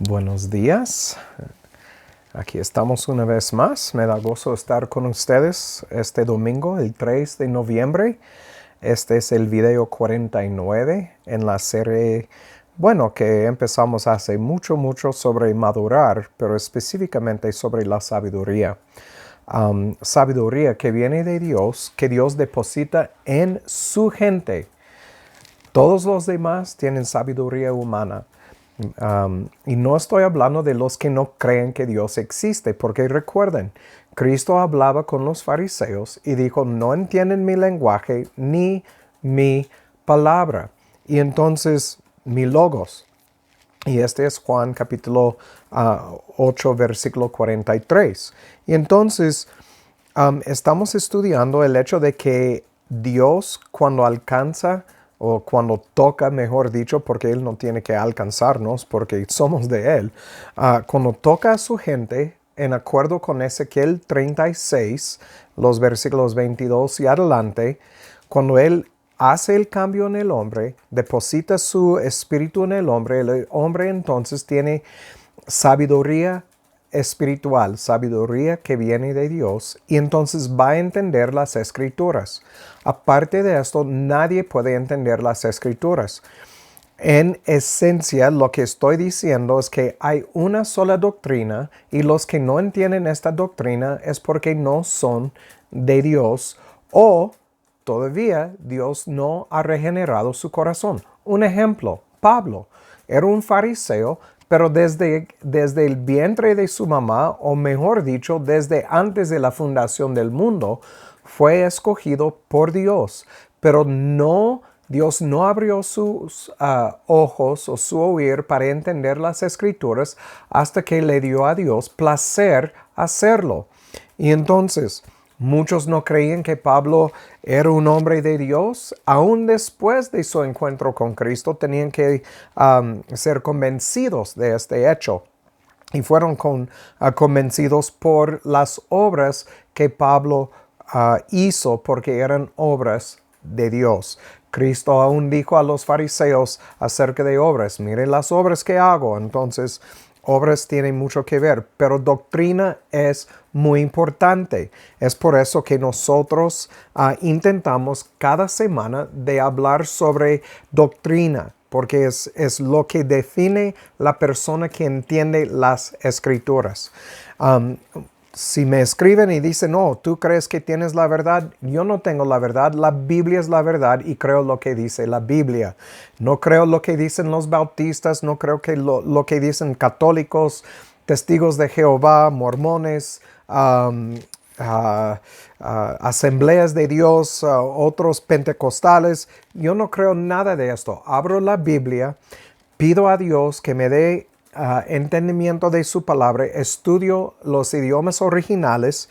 Buenos días. Aquí estamos una vez más. Me da gozo estar con ustedes este domingo, el 3 de noviembre. Este es el video 49 en la serie, que empezamos hace mucho sobre madurar, pero específicamente sobre la sabiduría. Sabiduría que viene de Dios, que Dios deposita en su gente. Todos los demás tienen sabiduría humana. Y no estoy hablando de los que no creen que Dios existe, porque recuerden, Cristo hablaba con los fariseos y dijo, no entienden mi lenguaje ni mi palabra. Y entonces, mi logos. Y este es Juan capítulo 8, versículo 43. Y entonces, estamos estudiando el hecho de que Dios cuando alcanza o cuando toca, mejor dicho, porque Él no tiene que alcanzarnos porque somos de Él. Cuando toca a su gente, en acuerdo con Ezequiel 36, los versículos 22 y adelante, cuando Él hace el cambio en el hombre, deposita su espíritu en el hombre entonces tiene sabiduría espiritual, sabiduría que viene de Dios, y entonces va a entender las escrituras. Aparte de esto, nadie puede entender las escrituras. En esencia, lo que estoy diciendo es que hay una sola doctrina y los que no entienden esta doctrina es porque no son de Dios o todavía Dios no ha regenerado su corazón. Un ejemplo, Pablo era un fariseo, pero desde el vientre de su mamá, o mejor dicho, desde antes de la fundación del mundo, fue escogido por Dios. Pero Dios no abrió sus ojos o su oír para entender las escrituras hasta que le dio a Dios placer hacerlo. Y entonces, muchos no creían que Pablo era un hombre de Dios. Aún después de su encuentro con Cristo, tenían que ser convencidos de este hecho. Y fueron convencidos por las obras que Pablo hizo, porque eran obras de Dios. Cristo aún dijo a los fariseos acerca de obras, miren las obras que hago. Entonces, obras tienen mucho que ver, pero doctrina es muy importante. Es por eso que nosotros intentamos cada semana de hablar sobre doctrina, porque es lo que define la persona que entiende las escrituras. Si me escriben y dicen, no, tú crees que tienes la verdad, yo no tengo la verdad, la Biblia es la verdad y creo lo que dice la Biblia. No creo lo que dicen los bautistas, no creo que lo que dicen católicos, testigos de Jehová, mormones, asambleas de Dios, otros pentecostales. Yo no creo nada de esto. Abro la Biblia, pido a Dios que me dé entendimiento de su palabra, estudio los idiomas originales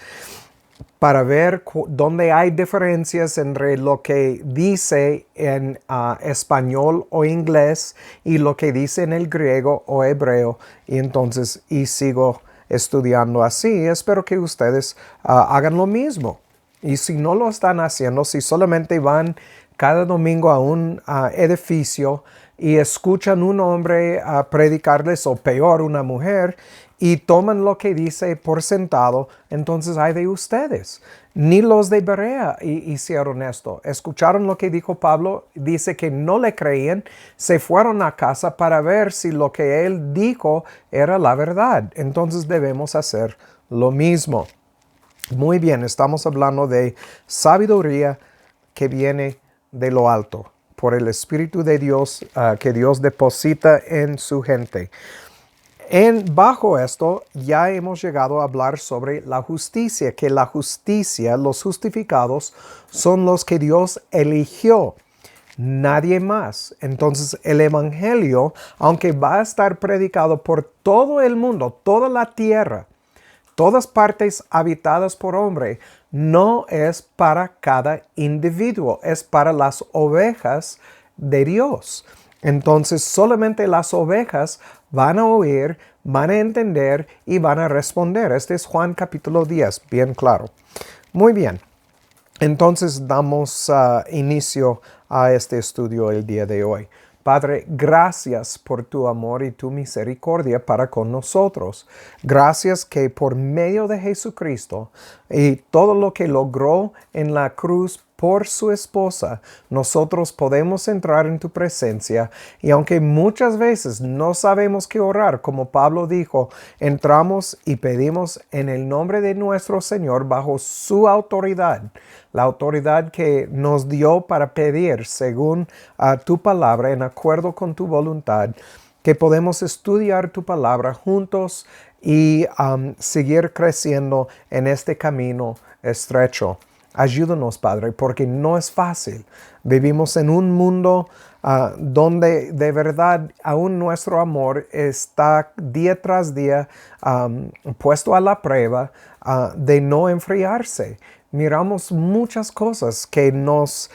para ver dónde hay diferencias entre lo que dice en español o inglés y lo que dice en el griego o hebreo, y entonces sigo estudiando así. Espero que ustedes hagan lo mismo. Y si no lo están haciendo, si solamente van cada domingo a un edificio y escuchan un hombre a predicarles, o peor, una mujer, y toman lo que dice por sentado, entonces hay de ustedes. Ni los de Berea hicieron esto. Escucharon lo que dijo Pablo, dice que no le creían, se fueron a casa para ver si lo que él dijo era la verdad. Entonces debemos hacer lo mismo. Muy bien, estamos hablando de sabiduría que viene de lo alto, por el Espíritu de Dios que Dios deposita en su gente. Bajo esto ya hemos llegado a hablar sobre la justicia, que la justicia, los justificados, son los que Dios eligió, nadie más. Entonces el Evangelio, aunque va a estar predicado por todo el mundo, toda la tierra, todas partes habitadas por hombre, no es para cada individuo, es para las ovejas de Dios. Entonces solamente las ovejas van a oír, van a entender y van a responder. Este es Juan capítulo 10, bien claro. Muy bien, entonces damos inicio a este estudio el día de hoy. Padre, gracias por tu amor y tu misericordia para con nosotros. Gracias que por medio de Jesucristo y todo lo que logró en la cruz por su esposa, nosotros podemos entrar en tu presencia y aunque muchas veces no sabemos qué orar, como Pablo dijo, entramos y pedimos en el nombre de nuestro Señor bajo su autoridad, la autoridad que nos dio para pedir según tu palabra en acuerdo con tu voluntad, que podemos estudiar tu palabra juntos y seguir creciendo en este camino estrecho. Ayúdanos, Padre, porque no es fácil. Vivimos en un mundo donde de verdad aún nuestro amor está día tras día puesto a la prueba de no enfriarse. Miramos muchas cosas que nos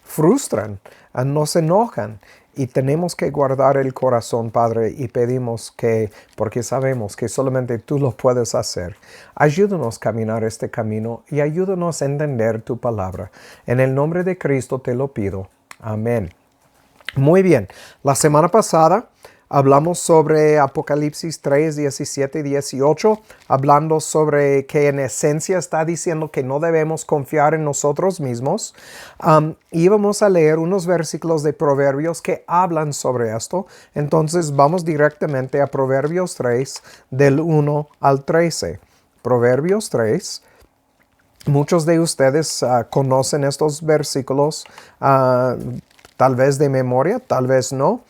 frustran, nos enojan. Y tenemos que guardar el corazón, Padre, y pedimos que, porque sabemos que solamente tú lo puedes hacer. Ayúdanos a caminar este camino y ayúdanos a entender tu palabra. En el nombre de Cristo te lo pido. Amén. Muy bien. La semana pasada hablamos sobre Apocalipsis 3, 17 y 18, hablando sobre que en esencia está diciendo que no debemos confiar en nosotros mismos. Íbamos a leer unos versículos de Proverbios que hablan sobre esto. Entonces vamos directamente a Proverbios 3, del 1 al 13. Proverbios 3. Muchos de ustedes conocen estos versículos, tal vez de memoria, tal vez no.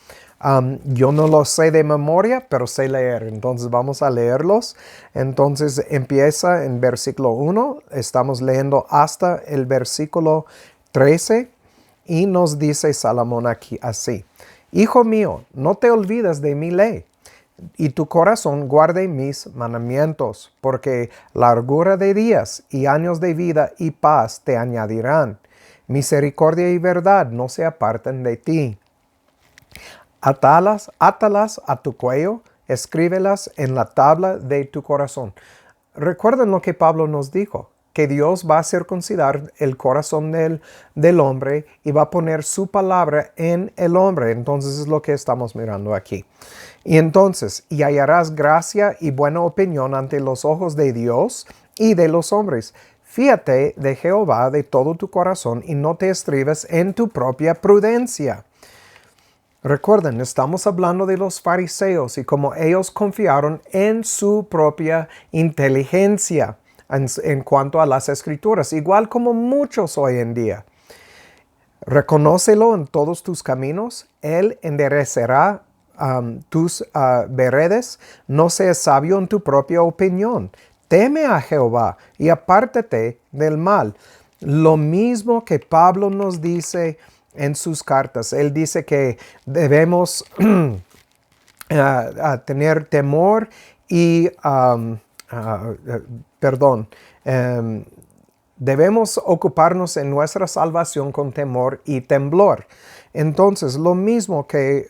Yo no los sé de memoria, pero sé leer. Entonces vamos a leerlos. Entonces empieza en versículo 1. Estamos leyendo hasta el versículo 13. Y nos dice Salomón aquí así. Hijo mío, no te olvides de mi ley, y tu corazón guarde mis mandamientos, porque largura de días y años de vida y paz te añadirán. Misericordia y verdad no se aparten de ti. Átalas a tu cuello, escríbelas en la tabla de tu corazón. Recuerden lo que Pablo nos dijo, que Dios va a circuncidar el corazón del hombre y va a poner su palabra en el hombre. Entonces es lo que estamos mirando aquí. Y entonces, y hallarás gracia y buena opinión ante los ojos de Dios y de los hombres. Fíate de Jehová de todo tu corazón y no te estribes en tu propia prudencia. Recuerden, estamos hablando de los fariseos y cómo ellos confiaron en su propia inteligencia en cuanto a las escrituras, igual como muchos hoy en día. Reconócelo en todos tus caminos, Él enderecerá tus veredas, no seas sabio en tu propia opinión. Teme a Jehová y apártate del mal. Lo mismo que Pablo nos dice en sus cartas. Él dice que debemos tener temor y, debemos ocuparnos en nuestra salvación con temor y temblor. Entonces, lo mismo que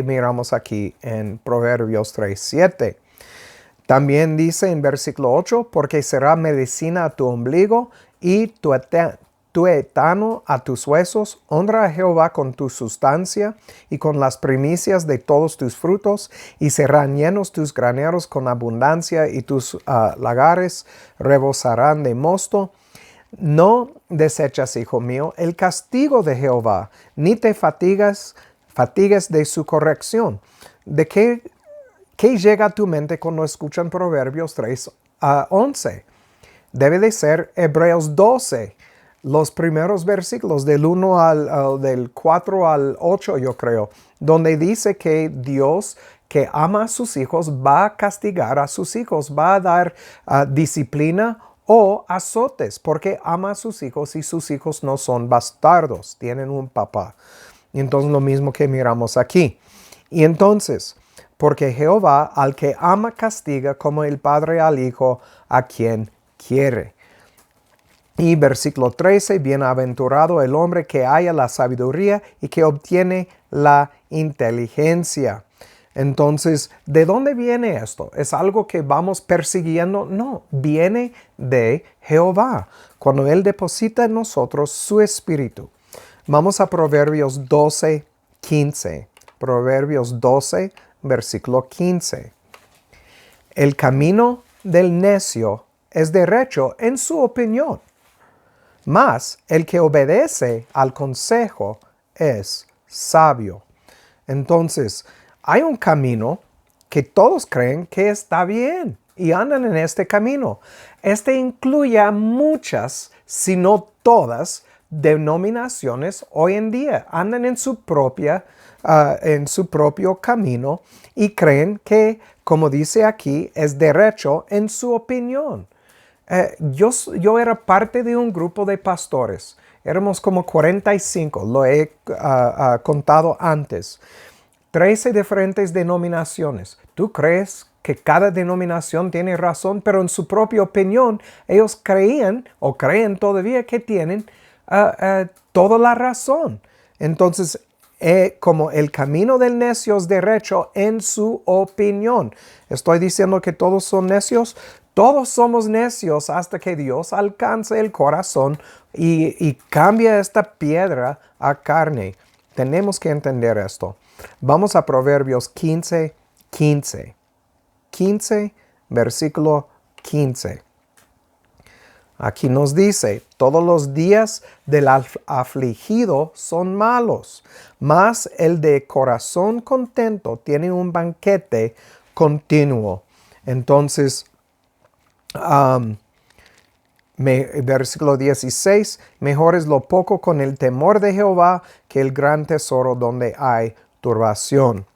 miramos aquí en Proverbios 3:7. También dice en versículo 8, porque será medicina a tu ombligo y tu etano a tus huesos. Honra a Jehová con tu sustancia y con las primicias de todos tus frutos, y serán llenos tus graneros con abundancia, y tus lagares rebosarán de mosto. No desechas, hijo mío, el castigo de Jehová, ni te fatigues de su corrección. ¿De qué llega a tu mente cuando escuchan Proverbios 3:11? Debe de ser Hebreos 12. Los primeros versículos del 4 al 8, yo creo, donde dice que Dios que ama a sus hijos va a castigar a sus hijos, va a dar disciplina o azotes, porque ama a sus hijos y sus hijos no son bastardos, tienen un papá. Y entonces lo mismo que miramos aquí. Y entonces, porque Jehová al que ama castiga como el padre al hijo a quien quiere. Y versículo 13, bienaventurado el hombre que halla la sabiduría y que obtiene la inteligencia. Entonces, ¿de dónde viene esto? ¿Es algo que vamos persiguiendo? No, viene de Jehová, cuando Él deposita en nosotros su espíritu. Vamos a Proverbios 12, 15. Proverbios 12, versículo 15. El camino del necio es derecho en su opinión, mas el que obedece al consejo es sabio. Entonces, hay un camino que todos creen que está bien y andan en este camino. Este incluye a muchas, si no todas, denominaciones hoy en día. Andan en su propio camino y creen que, como dice aquí, es derecho en su opinión. Yo era parte de un grupo de pastores. Éramos como 45, lo he contado antes. 13 diferentes denominaciones. ¿Tú crees que cada denominación tiene razón? Pero en su propia opinión, ellos creían o creen todavía que tienen toda la razón. Entonces, como el camino del necio es derecho en su opinión. ¿Estoy diciendo que todos son necios? Todos somos necios hasta que Dios alcance el corazón y cambia esta piedra a carne. Tenemos que entender esto. Vamos a Proverbios 15, 15. 15, versículo 15. Aquí nos dice, todos los días del afligido son malos, mas el de corazón contento tiene un banquete continuo. Entonces, versículo 16, mejor es lo poco con el temor de Jehová que el gran tesoro donde hay turbación.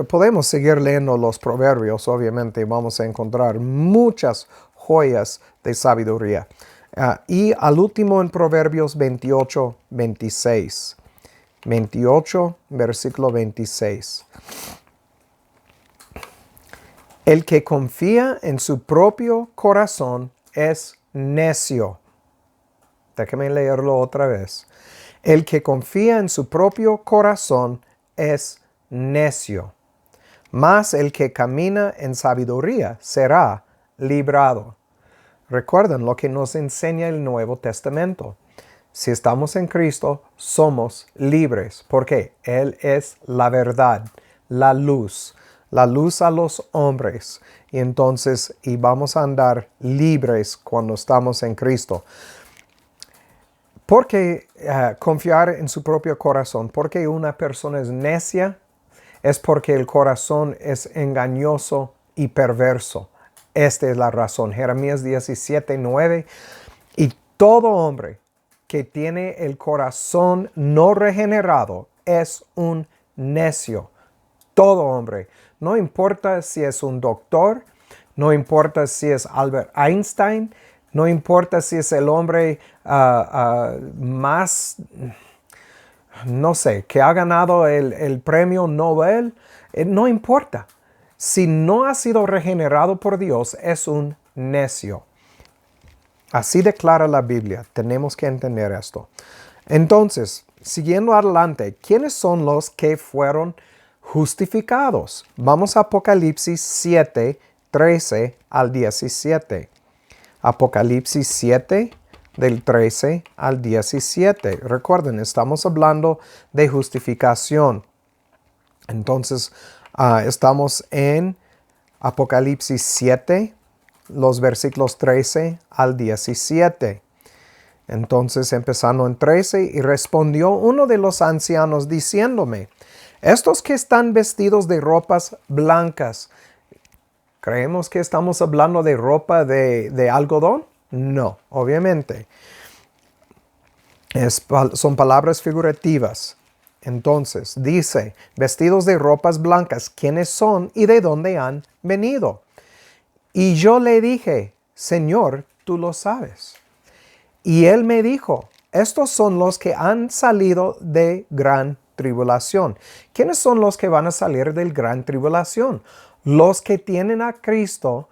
Podemos seguir leyendo los proverbios, obviamente vamos a encontrar muchas joyas de sabiduría. Y al último en Proverbios 28, 26. 28, versículo 26. El que confía en su propio corazón es necio. Déjame leerlo otra vez. El que confía en su propio corazón es necio. Mas el que camina en sabiduría será librado. Recuerden lo que nos enseña el Nuevo Testamento. Si estamos en Cristo, somos libres. Porque Él es la verdad, la luz a los hombres. Y entonces, vamos a andar libres cuando estamos en Cristo. ¿Por qué confiar en su propio corazón? Porque una persona es necia, es porque el corazón es engañoso y perverso. Esta es la razón. Jeremías 17, 9. Y todo hombre que tiene el corazón no regenerado es un necio. Todo hombre. No importa si es un doctor, no importa si es Albert Einstein, no importa si es el hombre más, no sé, que ha ganado el premio Nobel, no importa. Si no ha sido regenerado por Dios, es un necio. Así declara la Biblia. Tenemos que entender esto. Entonces, siguiendo adelante, ¿quiénes son los que fueron justificados? Vamos a Apocalipsis 7, 13 al 17. Apocalipsis 7, del 13 al 17. Recuerden, estamos hablando de justificación. Entonces, estamos en Apocalipsis 7, los versículos 13 al 17. Entonces, empezando en 13, y respondió uno de los ancianos diciéndome, estos que están vestidos de ropas blancas, ¿creemos que estamos hablando de ropa de algodón? No, obviamente. Son palabras figurativas. Entonces, dice, vestidos de ropas blancas, ¿quiénes son y de dónde han venido? Y yo le dije, Señor, tú lo sabes. Y él me dijo, estos son los que han salido de gran tribulación. ¿Quiénes son los que van a salir de gran tribulación? Los que tienen a Cristo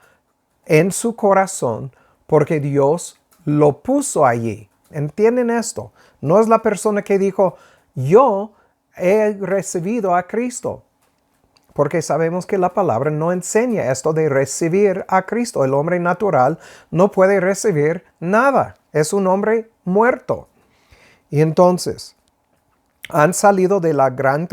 en su corazón porque Dios lo puso allí. ¿Entienden esto? No es la persona que dijo, yo he recibido a Cristo. Porque sabemos que la palabra no enseña esto de recibir a Cristo. El hombre natural no puede recibir nada. Es un hombre muerto. Y entonces, han salido de la gran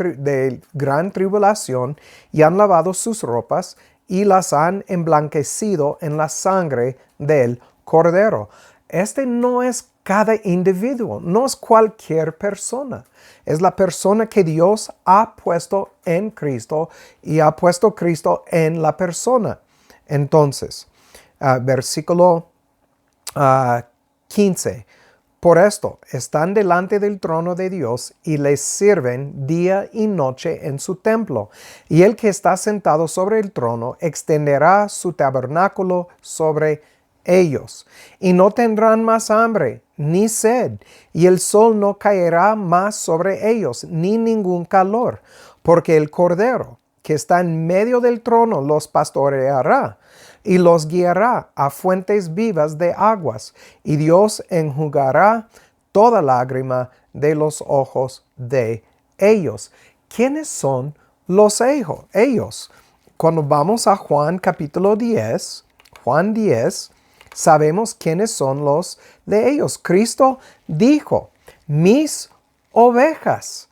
tribulación y han lavado sus ropas y las han emblanquecido en la sangre del Cordero. Este no es cada individuo, no es cualquier persona. Es la persona que Dios ha puesto en Cristo y ha puesto Cristo en la persona. Entonces, versículo 15. Por esto están delante del trono de Dios y les sirven día y noche en su templo. Y el que está sentado sobre el trono extenderá su tabernáculo sobre ellos. Y no tendrán más hambre ni sed, y el sol no caerá más sobre ellos, ni ningún calor, porque el Cordero que está en medio del trono los pastoreará y los guiará a fuentes vivas de aguas, y Dios enjugará toda lágrima de los ojos de ellos. ¿Quiénes son los ellos? Cuando vamos a Juan capítulo 10, Juan 10, sabemos quiénes son los de ellos. Cristo dijo, mis ovejas.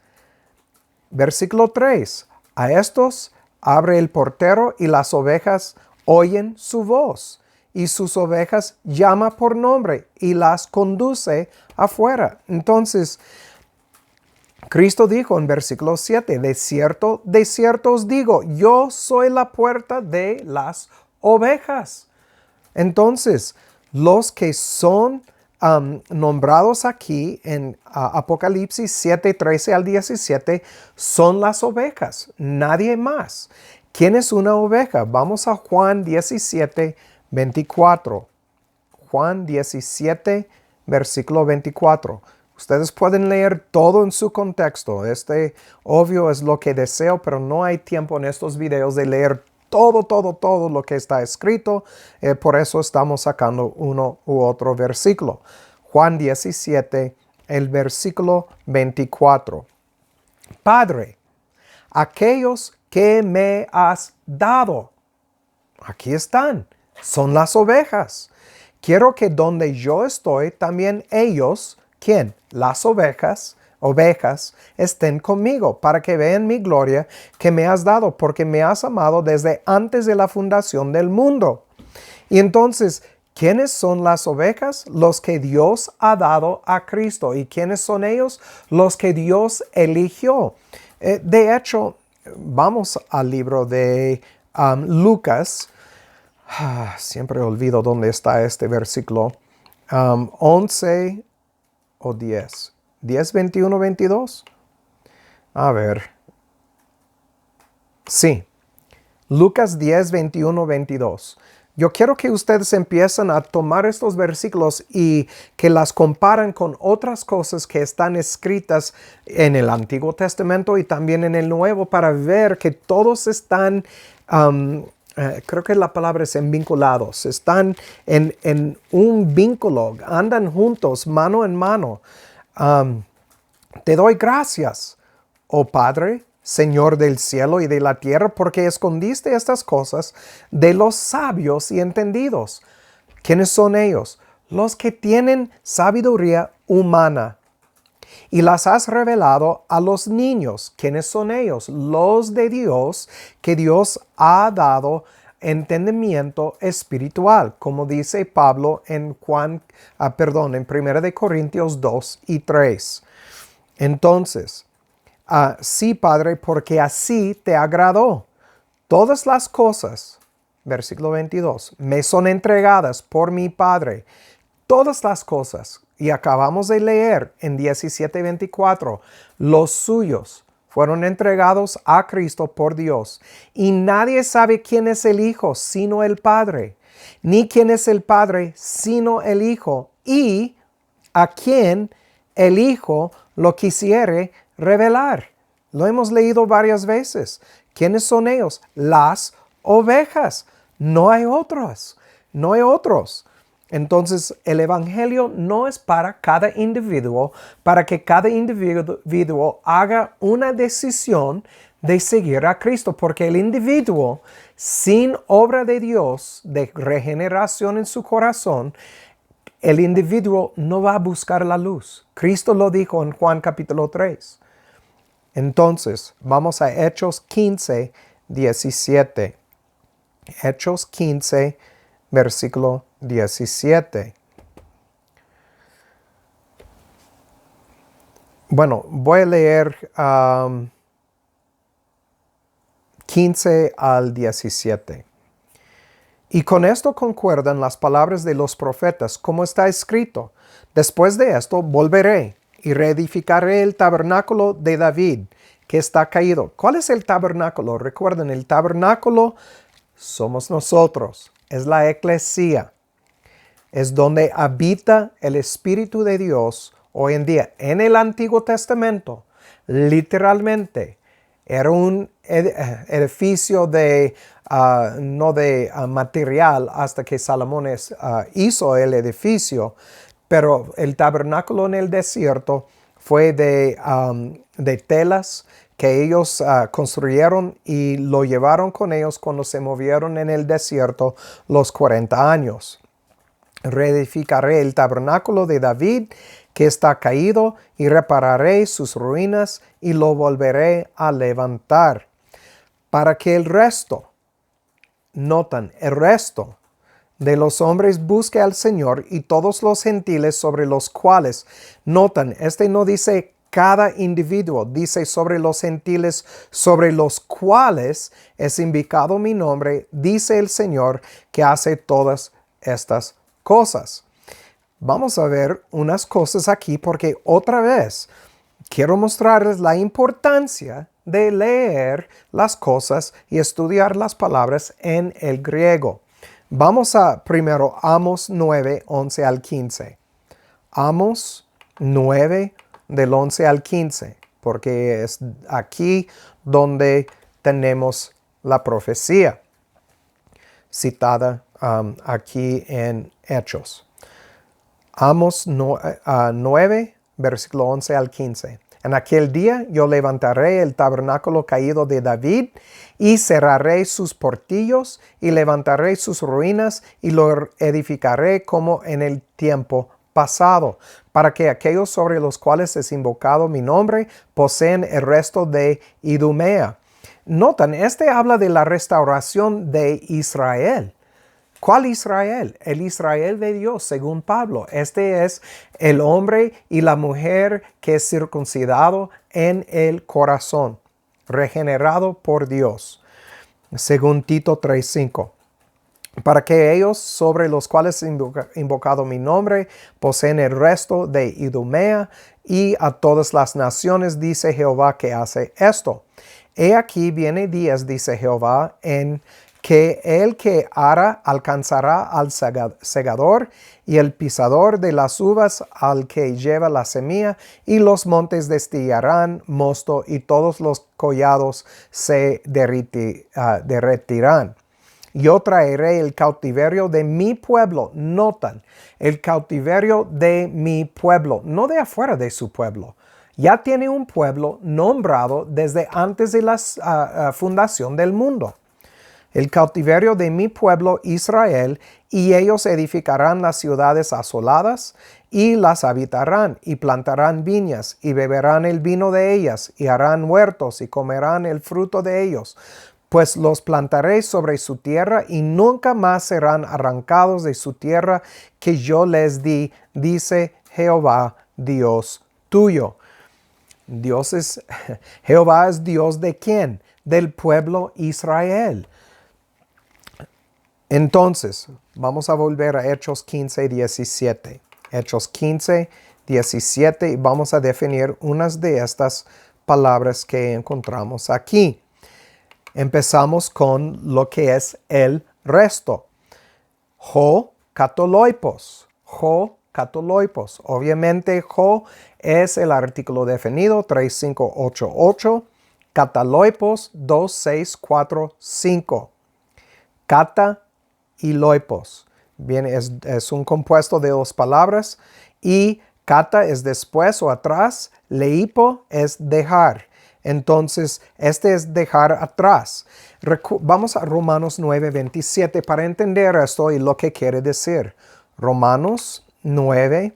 Versículo 3, a estos abre el portero y las ovejas oyen su voz, y sus ovejas llama por nombre y las conduce afuera. Entonces, Cristo dijo en versículo 7, de cierto os digo, yo soy la puerta de las ovejas. Entonces, los que son nombrados aquí en Apocalipsis 7, 13 al 17 son las ovejas, nadie más. ¿Quién es una oveja? Vamos a Juan 17, 24. Juan 17, versículo 24. Ustedes pueden leer todo en su contexto. Obvio es lo que deseo, pero no hay tiempo en estos videos de leer todo lo que está escrito. Por eso estamos sacando uno u otro versículo. Juan 17, el versículo 24. Padre, aquellos que me has dado, aquí están, son las ovejas. Quiero que donde yo estoy, también ellos, ¿quién? Las ovejas, estén conmigo para que vean mi gloria que me has dado, porque me has amado desde antes de la fundación del mundo. Y entonces, ¿quiénes son las ovejas? Los que Dios ha dado a Cristo. ¿Y quiénes son ellos? Los que Dios eligió. De hecho, vamos al libro de Lucas. Siempre olvido dónde está este versículo. 11 o 10. 10, 21, 22. A ver. Sí. Lucas 10, 21, 22. Yo quiero que ustedes empiecen a tomar estos versículos y que las comparen con otras cosas que están escritas en el Antiguo Testamento y también en el Nuevo para ver que todos están, creo que la palabra es vinculados, están en un vínculo, andan juntos, mano en mano. Te doy gracias, oh Padre, Señor del cielo y de la tierra, porque escondiste estas cosas de los sabios y entendidos. ¿Quiénes son ellos? Los que tienen sabiduría humana. Y las has revelado a los niños. ¿Quiénes son ellos? Los de Dios, que Dios ha dado entendimiento espiritual, como dice Pablo en 1 Corintios 2 y 3. Entonces, sí, Padre, porque así te agradó. Todas las cosas, versículo 22, me son entregadas por mi Padre. Todas las cosas, y acabamos de leer en 17:24, los suyos fueron entregados a Cristo por Dios. Y nadie sabe quién es el Hijo sino el Padre, ni quién es el Padre sino el Hijo, y a quien el Hijo lo quisiere revelar. Lo hemos leído varias veces. ¿Quiénes son ellos? Las ovejas. No hay otros. No hay otros. Entonces, el evangelio no es para cada individuo, para que cada individuo haga una decisión de seguir a Cristo, porque el individuo sin obra de Dios, de regeneración en su corazón, el individuo no va a buscar la luz. Cristo lo dijo en Juan capítulo 3. Entonces, vamos a Hechos 15, 17. Hechos 15, versículo 17. Bueno, voy a leer 15 al 17. Y con esto concuerdan las palabras de los profetas, como está escrito: después de esto volveré y reedificaré el tabernáculo de David, que está caído. ¿Cuál es el tabernáculo? Recuerden, el tabernáculo somos nosotros, es la eclesía, es donde habita el Espíritu de Dios hoy en día. En el Antiguo Testamento, literalmente, era un edificio de, no de material hasta que Salomón hizo el edificio, pero el tabernáculo en el desierto fue de telas que ellos construyeron y lo llevaron con ellos cuando se movieron en el desierto los 40 años. Reedificaré el tabernáculo de David, que está caído, y repararé sus ruinas y lo volveré a levantar, para que el resto, notan, el resto de los hombres busque al Señor, y todos los gentiles sobre los cuales, notan, no dice cada individuo, dice sobre los gentiles sobre los cuales es invocado mi nombre, dice el Señor que hace todas estas cosas. Vamos a ver unas cosas aquí porque otra vez quiero mostrarles la importancia de leer las cosas y estudiar las palabras en el griego. Vamos a primero Amos 9, 11 al 15. Amos 9 del 11 al 15, porque es aquí donde tenemos la profecía citada aquí en Hechos. Amos 9, versículo 11 al 15. En aquel día yo levantaré el tabernáculo caído de David y cerraré sus portillos y levantaré sus ruinas y lo edificaré como en el tiempo pasado, para que aquellos sobre los cuales es invocado mi nombre poseen el resto de Idumea. Notan, habla de la restauración de Israel. ¿Cuál Israel? El Israel de Dios, según Pablo. Este es el hombre y la mujer que es circuncidado en el corazón, regenerado por Dios, según Tito 3:5. Para que ellos sobre los cuales he invocado mi nombre poseen el resto de Idumea, y a todas las naciones, dice Jehová, que hace esto. He aquí viene días, dice Jehová, en que el que ara alcanzará al segador, y el pisador de las uvas al que lleva la semilla, y los montes destillarán mosto, y todos los collados se derretirán. Yo traeré el cautiverio de mi pueblo. Notan, el cautiverio de mi pueblo, no de afuera de su pueblo. Ya tiene un pueblo nombrado desde antes de la fundación del mundo. El cautiverio de mi pueblo Israel, y ellos edificarán las ciudades asoladas, y las habitarán, y plantarán viñas, y beberán el vino de ellas, y harán huertos, y comerán el fruto de ellos. Pues los plantaré sobre su tierra, y nunca más serán arrancados de su tierra que yo les di, dice Jehová, Dios tuyo. Jehová es Dios ¿de quién? Del pueblo Israel. Entonces, vamos a volver a Hechos 15, 17. Hechos 15, 17, y vamos a definir unas de estas palabras que encontramos aquí. Empezamos con lo que es el resto. Jo katoloipos. Jo katoloipos. Obviamente, jo es el artículo definido 3588. Kataloipos 2645. Kata y loipos. Bien, es un compuesto de dos palabras, y kata es después o atrás, leipo es dejar. Entonces, es dejar atrás. Vamos a Romanos 9, 27 para entender esto y lo que quiere decir. Romanos 9,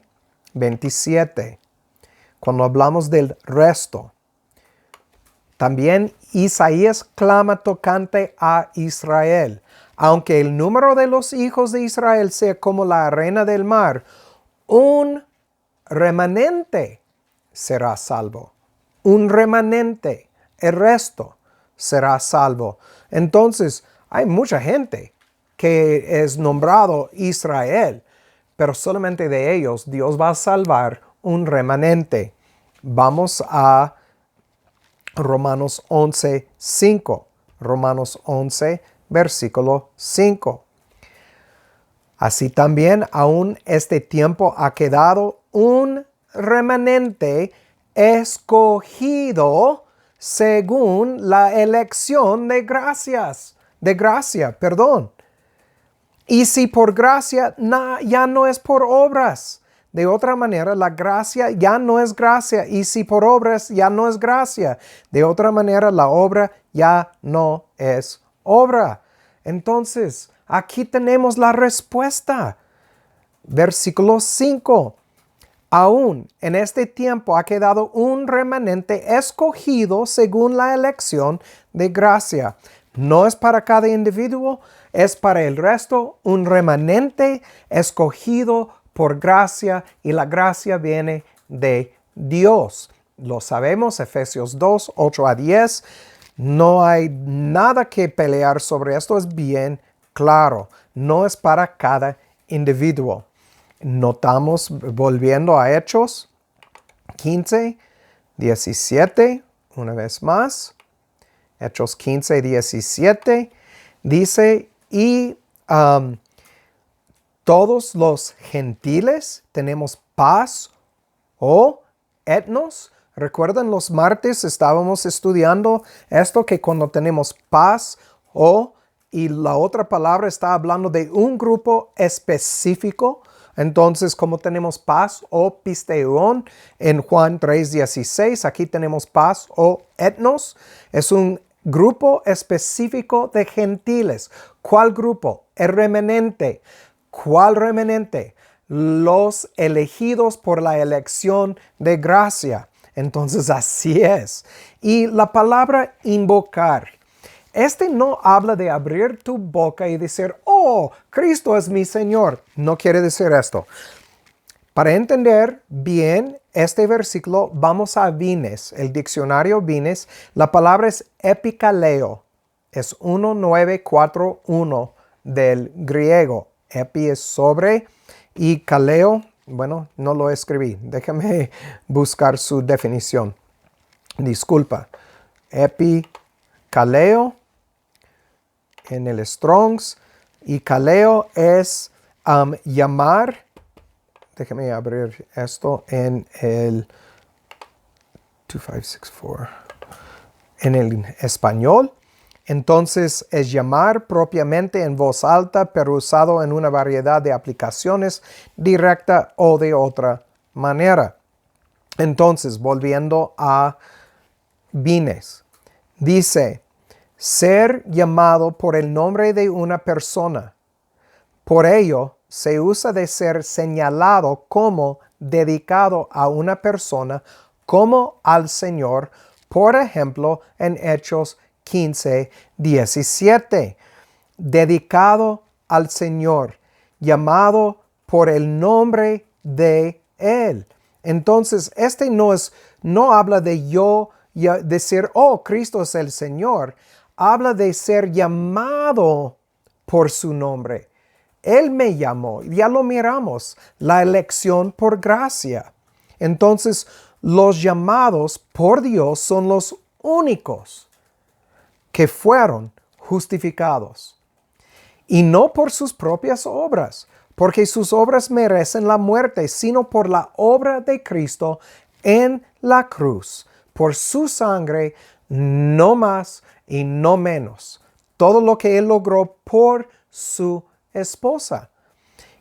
27. Cuando hablamos del resto. También Isaías clama tocante a Israel. Aunque el número de los hijos de Israel sea como la arena del mar, un remanente será salvo. Un remanente. El resto será salvo. Entonces, hay mucha gente que es nombrado Israel, pero solamente de ellos Dios va a salvar un remanente. Vamos a Romanos 11, 5. Romanos 11, versículo 5. Así también aún este tiempo ha quedado un remanente escogido según la elección de gracia. Y si por gracia, ya no es por obras. De otra manera, la gracia ya no es gracia. Y si por obras, ya no es gracia. De otra manera, la obra ya no es obra. Entonces, aquí tenemos la respuesta. Versículo 5. Aún en este tiempo ha quedado un remanente escogido según la elección de gracia. No es para cada individuo, es para el resto, un remanente escogido por gracia, y la gracia viene de Dios. Lo sabemos, Efesios 2, 8 a 10. No hay nada que pelear sobre esto, es bien claro. No es para cada individuo. Notamos, volviendo a Hechos 15, 17, una vez más. Hechos 15, 17, dice, y todos los gentiles tenemos paz o etnos. ¿Recuerdan los martes estábamos estudiando esto, que cuando tenemos paz o, y la otra palabra está hablando de un grupo específico? Entonces, como tenemos paz o pisteuón en Juan 3:16, aquí tenemos paz o etnos. Es un grupo específico de gentiles. ¿Cuál grupo? El remanente. ¿Cuál remanente? Los elegidos por la elección de gracia. Entonces, así es. Y la palabra invocar. No habla de abrir tu boca y decir, oh, Cristo es mi Señor. No quiere decir esto. Para entender bien este versículo, vamos a Vines, el diccionario Vines. La palabra es epikaleo. Es 1941 del griego. Epi es sobre y kaleo, bueno, no lo escribí. Déjame buscar su definición. Disculpa. Epikaleo en el Strong's, y kaleo es llamar. Déjame abrir esto en el 2564. En el español. Entonces es llamar propiamente en voz alta, pero usado en una variedad de aplicaciones, directa o de otra manera. Entonces, volviendo a Vines, dice, ser llamado por el nombre de una persona. Por ello, se usa de ser señalado como dedicado a una persona, como al Señor, por ejemplo, en Hechos 15, 17. Dedicado al Señor, llamado por el nombre de Él. Entonces, no habla de yo decir, oh, Cristo es el Señor. Habla de ser llamado por su nombre. Él me llamó, ya lo miramos, la elección por gracia. Entonces, los llamados por Dios son los únicos que fueron justificados. Y no por sus propias obras, porque sus obras merecen la muerte, sino por la obra de Cristo en la cruz. Por su sangre, no más y no menos. Todo lo que Él logró por su esposa.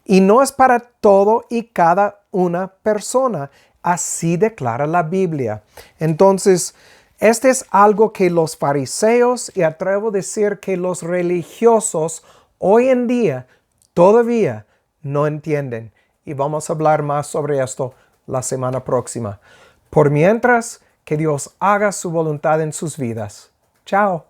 Y no es para todo y cada una persona. Así declara la Biblia. Entonces, este es algo que los fariseos, y atrevo a decir que los religiosos hoy en día todavía no entienden. Y vamos a hablar más sobre esto la semana próxima. Por mientras, Que Dios haga su voluntad en sus vidas. Chao.